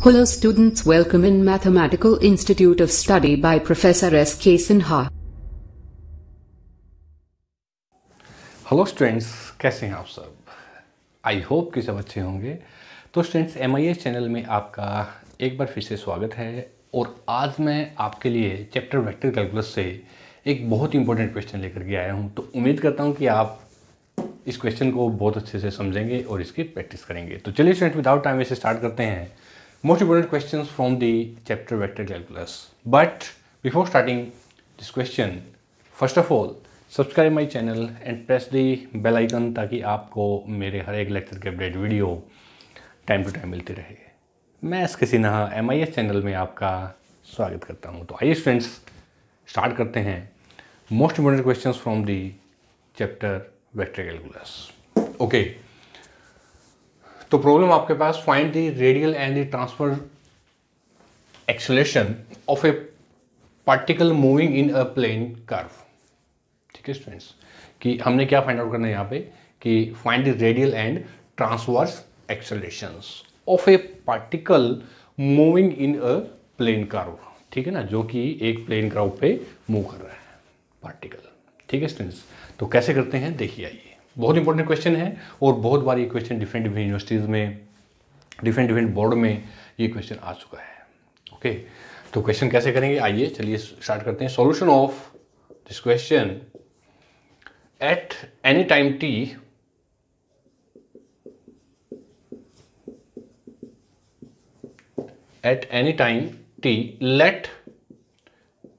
Hello students, welcome in Mathematical Institute of Study by Professor S.K. Sinha. Hello students, कैसे हैं आप सब? I hope कि सब अच्छे होंगे। तो स्टूडेंट्स, MIS चैनल में आपका एक बार फिर से स्वागत है। और आज मैं आपके लिए चैप्टर वेक्टर कैलकुलस से एक बहुत इंपॉर्टेंट क्वेश्चन लेकर के आया हूं। तो उम्मीद करता हूं कि आप इस क्वेश्चन को बहुत अच्छे से समझेंगे और इसकी प्रैक्टिस करेंगे। तो चलिए student, without time waste start करते हैं most important questions from the chapter vector calculus. But before starting this question, first of all, subscribe my channel and press the bell icon ताकि आपको मेरे हर एक लेक्चर के update video time to time मिलती रहे। मैं एस.के. सिन्हा MIS चैनल में आपका स्वागत करता हूं। तो आइए स्टूडेंट्स, स्टार्ट करते हैं most important questions from the chapter vector calculus. Okay, तो प्रॉब्लम आपके पास, find the radial and the transfer acceleration of a particle moving in a plane curve. ठीक है स्टूडेंट्स, कि हमने क्या फाइंड आउट करना है यहाँ पे कि find the radial and transverse accelerations of a particle moving in a plane curve. ठीक है ना, जो कि एक प्लेन कर्व पे मूव कर रहा है पार्टिकल। ठीक है स्टूडेंट्स, तो कैसे करते हैं देखिए। आइए, बहुत इंपॉर्टेंट क्वेश्चन है और बहुत बार ये क्वेश्चन डिफरेंट यूनिवर्सिटीज़ में, डिफरेंट बोर्ड में ये क्वेश्चन आ चुका है। ओके, तो क्वेश्चन कैसे करेंगे, आइए चलिए स्टार्ट करते हैं। Solution of this question at any time t let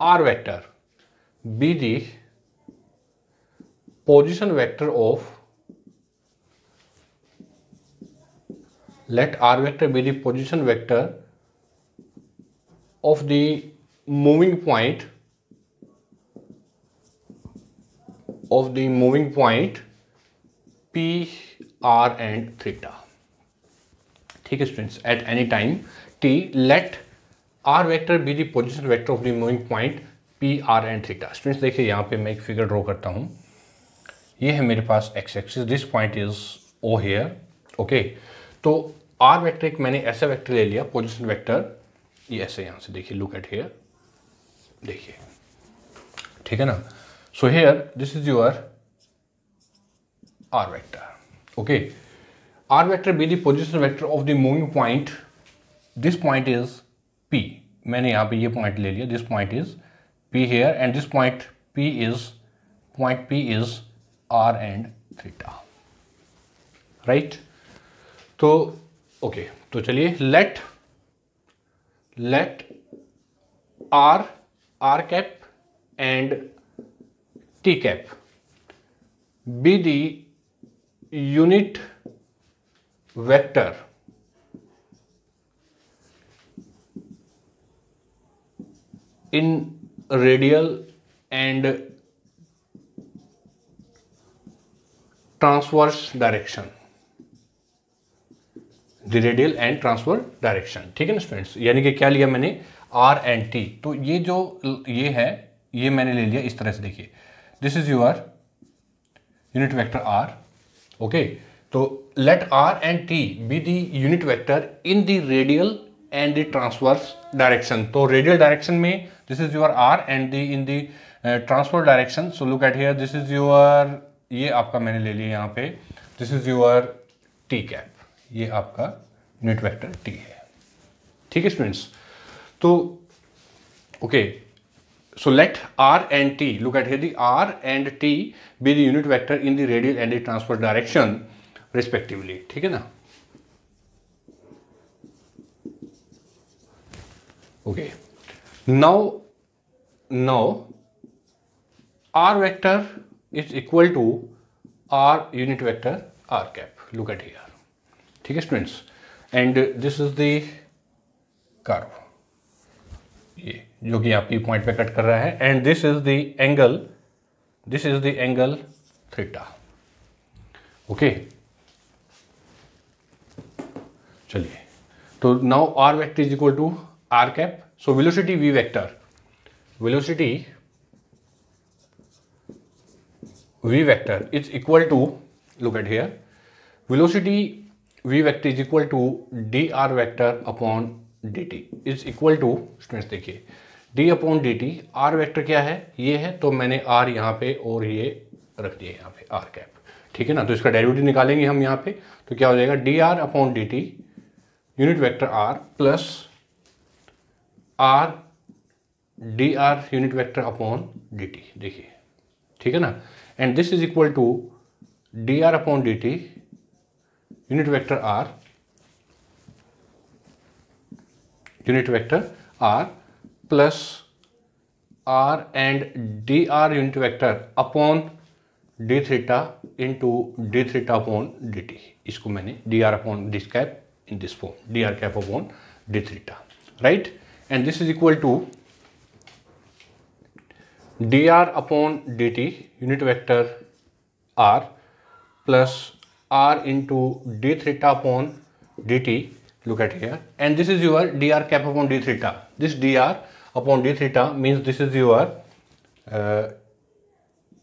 r vector be the position vector of the moving point P, R and theta। ठीक है students, at any time t let r vector be the position vector of the moving point P, R and theta। Students देखिए, यहाँ पे मैं एक figure draw करता हूँ। ये है मेरे पास x axis, this point is O here. Okay, तो r वेक्टर एक मैंने ऐसा वेक्टर ले लिया, पोजीशन वेक्टर, ये ऐसे यहाँ से देखिए, लुक एट हेयर, देखिए। ठीक है ना, so here this is your r vector. Okay, r vector be the position vector of the moving point, this point is P। मैंने यहाँ पे ये पॉइंट ले लिया, this point is P here and this point P is R and theta, right. तो okay, तो चलिए let R cap and T cap be the unit vector in radial and transverse direction, the radial and transverse direction। ठीक है ना students, यानी कि क्या लिया मैंने, R and T। तो ये जो ये है, ये मैंने ले लिया इस तरह से, देखिए this is your unit vector R। Okay, तो let R and T be the unit vector in the radial and the transverse direction. तो रेडियल डायरेक्शन में this is your R and the in the transverse direction, so look at here, this is your, ये आपका मैंने ले लिया यहाँ पे, this is your T cap, ये आपका यूनिट वेक्टर T है। ठीक है स्टूडेंट्स, तो okay, so let R and T, look at here, the R and T be the unit vector in the radial and the transverse direction respectively। ठीक है ना, okay, now R vector is equal to R unit vector R cap, look at here। ठीक है students, and this is the curve, ये जो कि आप point पे कट कर रहा है, and this is the angle theta. Okay, चलिए, तो now R vector is equal to R cap, so velocity V vector, velocity V vector is equal to, look at here, velocity v vector is equal to dr vector upon D T is equal to, students देखिए D upon D T, R vector क्या है, ये है, तो मैंने are यहाँ पे और ये रख दिया यहाँ पे आर कैप, ठीक है ना। तो इसका डेरिवेटिव निकालेंगे हम यहाँ पे, तो क्या हो जाएगा D R upon D T unit vector R plus R D R unit vector upon D T, देखिए ठीक है ना। And this is equal to D R upon D T unit vector R plus R and D R unit vector upon D theta into D theta upon D T. इसको मैंने D R upon this cap in this form, D R cap upon D theta, right. And this is equal to D R upon D T unit vector R plus R into D theta upon D T, look at here, and this is your dr cap upon d theta. This dr upon d theta means this is your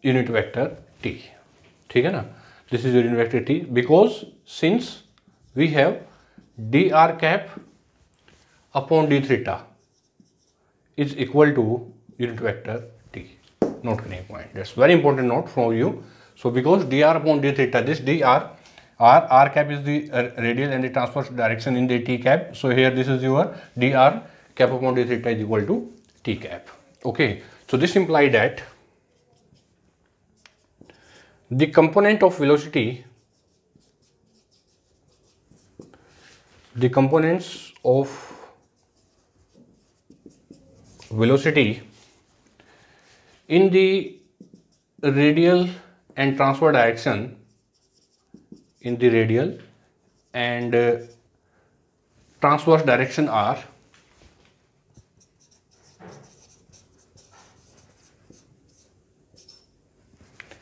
unit vector t, ठीक है ना। this is your unit vector t because since we have dr cap upon d theta is equal to unit vector t. Note करने point, that's very important note for you. So because dr upon d theta, this dr r cap is the radial and the transverse direction in the t cap, so here this is your dr cap upon d theta is equal to t cap. Okay, so this implies that the component of velocity, the components of velocity in the radial and transverse direction, in the radial and transverse direction are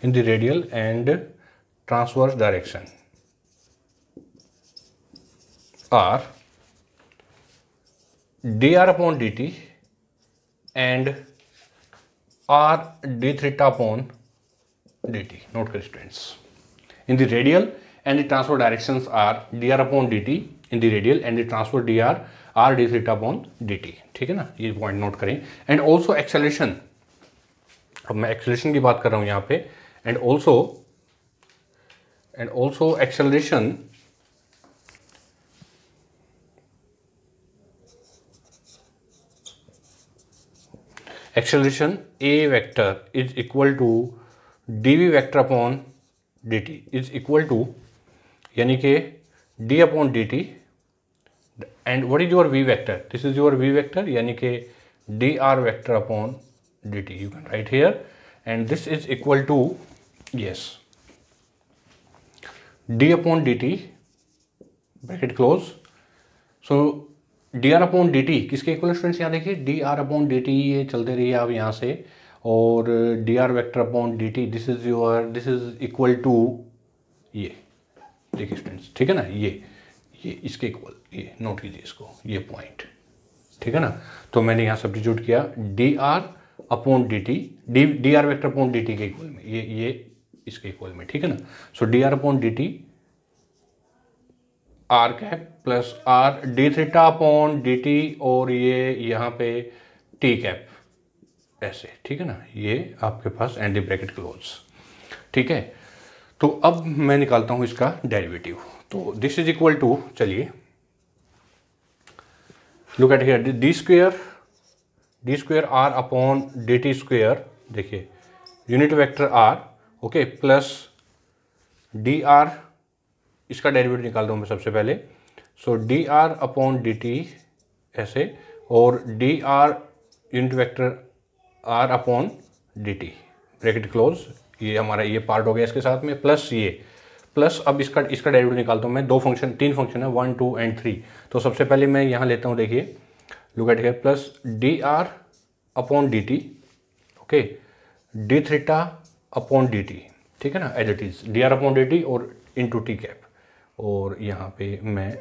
in the radial and transverse direction are dr upon dt and r d theta upon dt. Note करें students, in the radial and the transverse directions are dr upon dt in the radial and the transverse dr r d theta upon dt, ठीक है ना, ये point note करें। And also acceleration, अब मैं acceleration की बात कर रहा हूँ यहाँ पे, and also acceleration a vector is equal to dv vector upon dt is equal to, यानी कि d upon dt and what is your v vector, this is your v vector, यानी कि dr vector upon dt, you can write here, and this is equal to yes d upon dt bracket close. So dr upon dt किसके इक्वल students, यहाँ देखिए dr upon dt, ये चलते रहिए आप यहाँ से, और dr vector upon dt this is equal to ये, देखिए स्टूडेंट्स ठीक है ना, ये इसके इक्वल, ये नोट कीजिए इसको, ये पॉइंट, ठीक है ना। तो मैंने यहाँ सब्स्टिट्यूट किया dr upon dt, dr vector upon dt के इक्वल में, ये इसके इक्वल में, ठीक है ना। सो dr upon dt r cap plus r d theta upon dt, और ये यहाँ पे t कैप ऐसे, ठीक है ना, ये आपके पास एंड द ब्रैकेट क्लोज, ठीक है। तो अब मैं निकालता हूँ इसका डेरिवेटिव, तो दिस इज इक्वल टू, चलिए look at here, D square R upon D T square, देखिए unit vector R, okay, plus D R, इसका डेरिवेटिव निकाल दूँ मैं सबसे पहले, so D R upon D T ऐसे, और D R unit vector R upon D T bracket close, ये हमारा ये पार्ट हो गया इसके साथ में, प्लस ये, प्लस अब इसका डेरिवेटिव निकालता हूँ मैं, तीन फंक्शन है 1 2 एंड 3। तो सबसे पहले मैं यहाँ लेता हूँ, देखिए look at here, plus D R upon D T, okay, D theta upon D T, ठीक है ना, as it is D R upon D T और इंटू टी कैप, और यहाँ पे मैं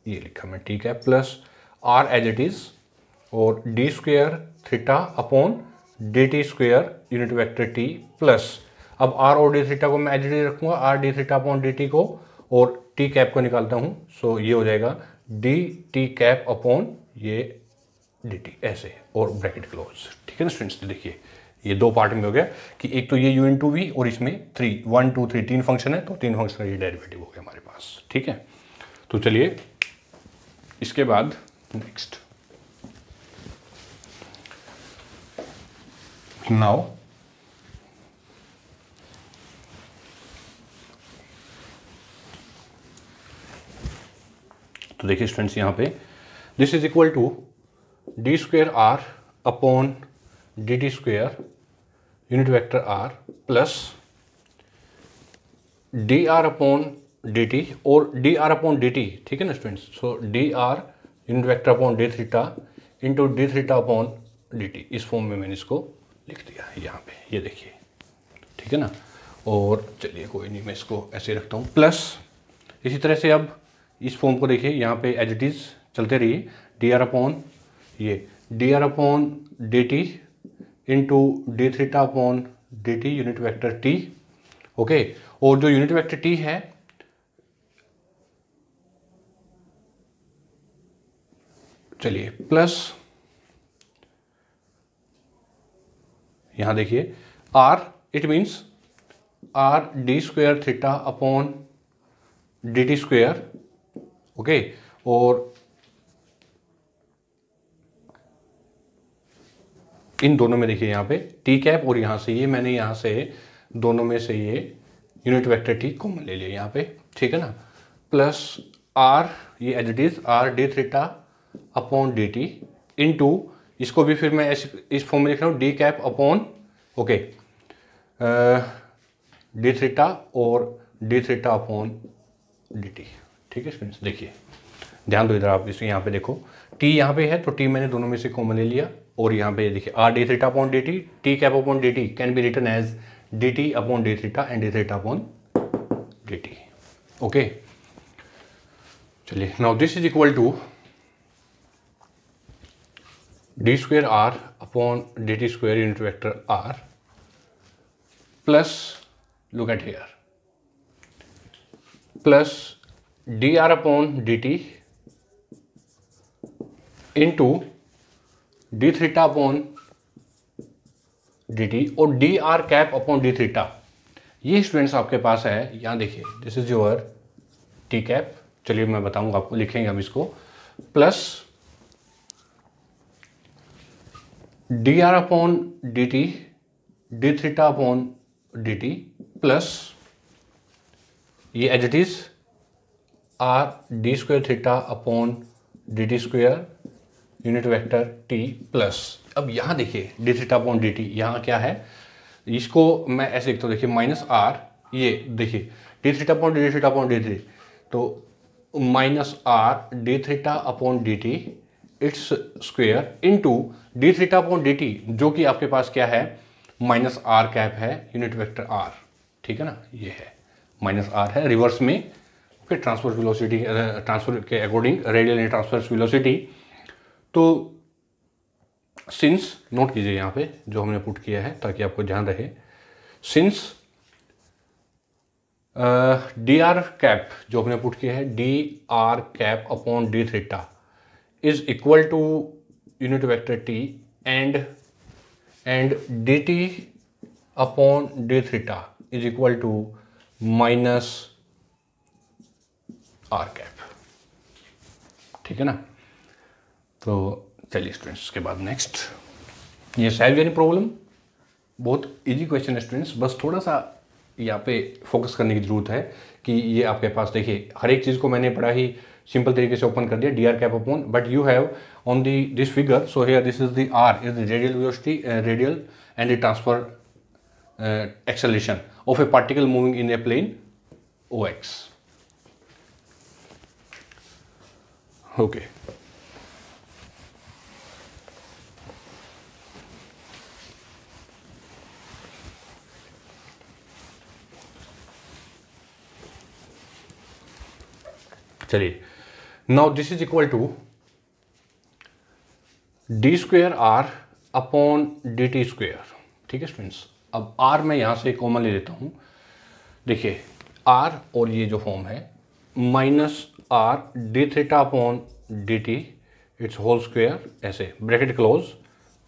ये लिखा मैं T cap plus R as it is, और D square theta upon D T square unit vector T, plus अब आर और डी थीटा को मैं एज इट इज रखूँगा, are D theta upon D T को, और टी कैप को निकालता हूँ, सो ये हो जाएगा डी टी कैप अपॉन ये डी टी ऐसे और ब्रैकेट क्लोज। ठीक है ना स्टूडेंट्स, देखिए ये दो पार्ट में हो गया कि एक तो ये यू इन टू वी और इसमें 1 2 3 तीन फंक्शन है, तो तीन फंक्शन का ये डेरिवेटिव हो गया हमारे पास। ठीक है, तो चलिए इसके बाद नेक्स्ट नाउ तो देखिए स्टूडेंट्स यहाँ पे this is equal to D square R upon D T square unit vector R plus D R upon D T और D R upon D T. ठीक है ना students, so D R unit vector upon D theta into D theta upon D T, इस form में मैंने इसको लिख दिया यहाँ पे, ये देखिए। ठीक है ना, और चलिए कोई नहीं, मैं इसको ऐसे रखता हूँ प्लस इसी तरह से अब इस फॉर्म को देखिए यहाँ पे एज इट इज़ चलते रहिए, डी आर अपॉन ये D R upon D T into D theta upon D T unit vector T. Okay, और जो यूनिट वेक्टर टी है चलिए प्लस यहां देखिए R, it means R D square theta upon D T square. Okay, और इन दोनों में देखिए यहाँ पे टी कैप और यहाँ से ये मैंने यहाँ से दोनों में से ये यूनिट वेक्टर टी कॉमन ले लिया यहाँ पे। ठीक है ना, प्लस आर ये as it is R D theta upon D T into इसको भी फिर मैं ऐसे इस फॉर्म में लिख रहा हूँ D cap upon okay D theta और D theta upon D T. ठीक है स्टूडेंट्स, देखिए ध्यान दो इधर आप, इस यहाँ पे देखो टी यहाँ पे है तो टी मैंने दोनों में से कॉमन ले लिया, और यहाँ पे देखिए R D theta upon D T, T cap upon D T can be written as D T upon D theta and D theta upon D T. Okay, चलिए now this is equal to D square R upon D T square unit vector R plus look at here plus D R upon D T into D theta upon D T और D R cap upon D theta. ये students आपके पास है, यहाँ देखिए this is your T cap. चलिए मैं बताऊंगा आपको, लिखेंगे हम इसको plus D R upon D T D theta upon D T plus ये as it is R D square theta upon D T square unit vector T plus अब यहाँ देखिए D theta upon D T, यहाँ क्या है इसको मैं ऐसे लिखता हूँ, देखिए माइनस आर ये देखिए D theta upon D theta upon D three, तो minus R D theta upon D T it's square into D theta upon D T, जो कि आपके पास क्या है माइनस आर कैप है यूनिट वेक्टर आर। ठीक है ना, ये है माइनस आर है रिवर्स में, फिर ट्रांसवर्स वेलोसिटी ट्रांसफर के according radial and transverse velocity. तो सिंस नोट कीजिए यहाँ पे जो हमने पुट किया है ताकि आपको ध्यान रहे, सिंस डी आर कैप जो हमने पुट किया है D R cap upon D theta is equal to unit vector T and D T upon D theta is equal to minus R cap. ठीक है ना, तो चलिए स्टूडेंट्स के बाद नेक्स्ट, ये सॉल्व यानी प्रॉब्लम बहुत इजी क्वेश्चन है स्टूडेंट्स, बस थोड़ा सा यहाँ पे फोकस करने की जरूरत है कि ये आपके पास देखिए हर एक चीज़ को मैंने बड़ा ही सिंपल तरीके से ओपन कर दिया D R cap upon, but you have on the this figure, so here this is the R is the radial velocity radial and the transfer acceleration of a particle moving in a plane O X. Okay, चलिए now this is equal to D square R upon D T square. ठीक है students, अब are मैं यहां से common ले लेता हूं, देखिए आर और ये जो फॉर्म है minus R D theta upon D T it's whole square, ऐसे ब्रैकेट क्लोज,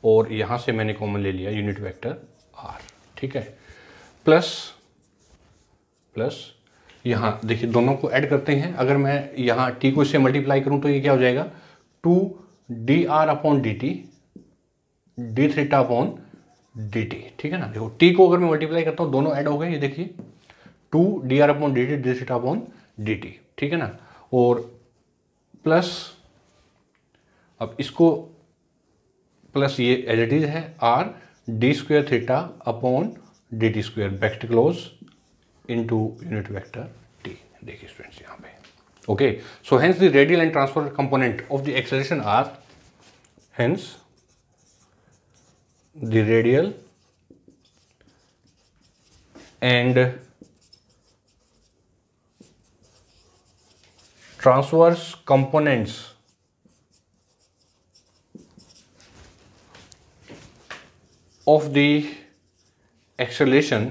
और यहाँ से मैंने कॉमन ले लिया यूनिट वेक्टर आर, ठीक है। प्लस यहाँ देखिए दोनों को ऐड करते हैं, अगर मैं यहाँ टी को इससे मल्टीप्लाई करूँ तो ये क्या हो जाएगा, 2dr/dt D theta upon D T, ठीक है ना। देखो टी को अगर मैं मल्टीप्लाई करता हूँ दोनों ऐड हो गए, ये देखिए 2dr/dt D theta upon D T, ठीक है ना। और प्लस अब इसको प्लस ये एज इट इज है R D square theta upon D T square bracket close into unit vector T. देखिए स्टूडेंट्स यहाँ पे, okay. So hence the radial and transfer component of the acceleration R, hence the radial and transverse components of the acceleration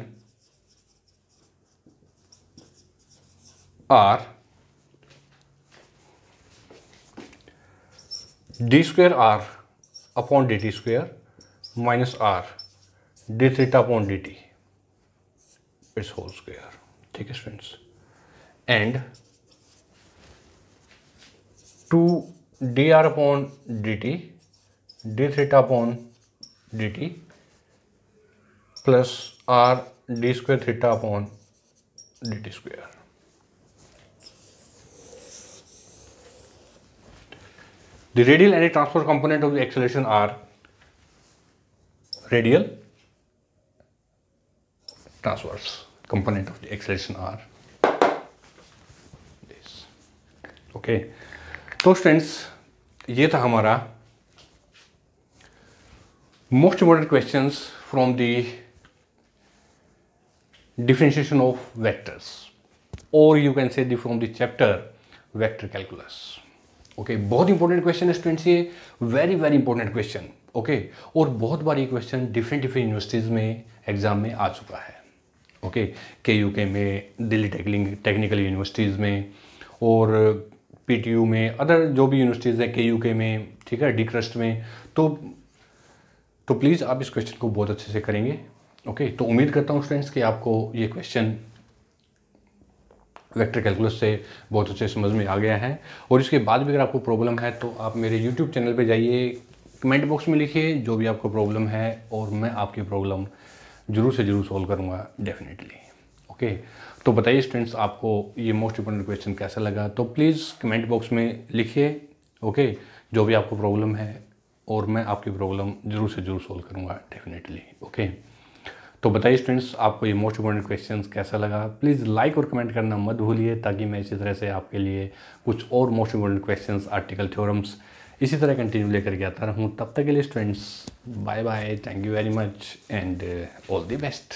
are d square r upon dt square minus R D theta upon D T it's whole square, ठीक है students. And 2dr upon D T D theta upon D T plus R D square theta upon D T square. The radial and transfer component of the acceleration R radial, transverse component of the acceleration are this, okay। तो students ये था हमारा most important questions from the differentiation of vectors, और you can say from the chapter vector calculus, okay. बहुत important question है students ये, very very important question, okay. और बहुत बार ये क्वेश्चन डिफरेंट यूनिवर्सिटीज़ में एग्ज़ाम में आ चुका है, ओके। KUK में, दिल्ली टेक्निकल यूनिवर्सिटीज़ में, और PTU में, अदर जो भी यूनिवर्सिटीज़ हैं KUK में, ठीक है, DCRUST में। तो प्लीज़ आप इस क्वेश्चन को बहुत अच्छे से करेंगे, ओके। तो उम्मीद करता हूँ स्टूडेंट्स कि आपको ये क्वेश्चन वेक्टर कैलकुलस से बहुत अच्छे समझ में आ गया है। और इसके बाद भी अगर आपको प्रॉब्लम है तो आप मेरे YouTube चैनल पे जाइए, कमेंट बॉक्स में लिखिए जो भी आपको प्रॉब्लम है, और मैं आपकी प्रॉब्लम जरूर से जरूर सॉल्व करूँगा डेफिनेटली, ओके। तो बताइए स्टूडेंट्स आपको ये मोस्ट इंपॉर्टेंट क्वेश्चन कैसा लगा, तो प्लीज़ कमेंट बॉक्स में लिखिए, ओके, जो भी आपको प्रॉब्लम है, और मैं आपकी प्रॉब्लम जरूर से जरूर सॉल्व करूँगा डेफिनेटली, ओके। तो बताइए स्टूडेंट्स आपको ये मोस्ट इंपॉर्टेंट क्वेश्चन कैसा लगा। प्लीज़ लाइक और कमेंट करना मत भूलिए, ताकि मैं इसी तरह से आपके लिए कुछ और most important questions, article, theorems इसी तरह कंटिन्यू लेकर के आता रहूँ। तब तक के लिए students bye bye, thank you very much and all the best.